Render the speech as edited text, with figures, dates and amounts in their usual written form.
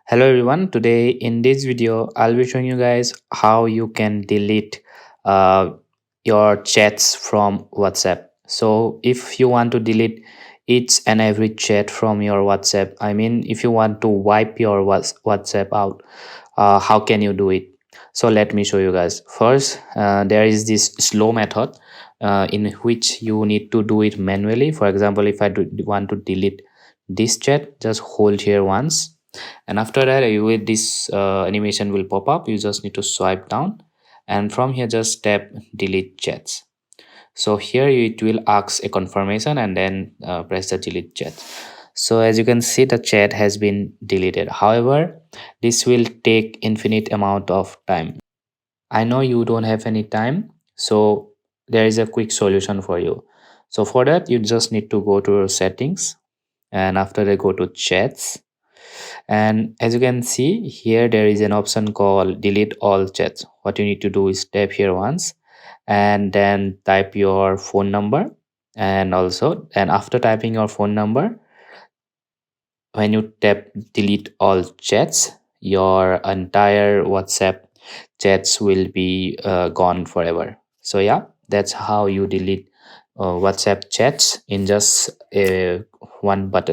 Hello everyone. Today in this video, I'll be showing you guys how you can delete uh, your chats from WhatsApp. So if you want to delete each and every chat from your WhatsApp, I mean, if you want to wipe your WhatsApp out, how can you do it? So let me show you guys. First, there is this slow method in which you need to do it manually. For example, if want to delete this chat, just hold here once, and after that this animation will pop up. You just need to swipe down, and from here just tap delete chats. So here it will ask a confirmation, and then press the delete chat. So as you can see, the chat has been deleted. However, this will take infinite amount of time. I know you don't have any time, so there is a quick solution for you. So for that, you just need to go to your settings, and after that go to chats. And as you can see here, there is an option called delete all chats. What you need to do is tap here once, and then type your phone number. And after typing your phone number, when you tap delete all chats, your entire WhatsApp chats will be gone forever. So yeah, that's how you delete WhatsApp chats in just one button.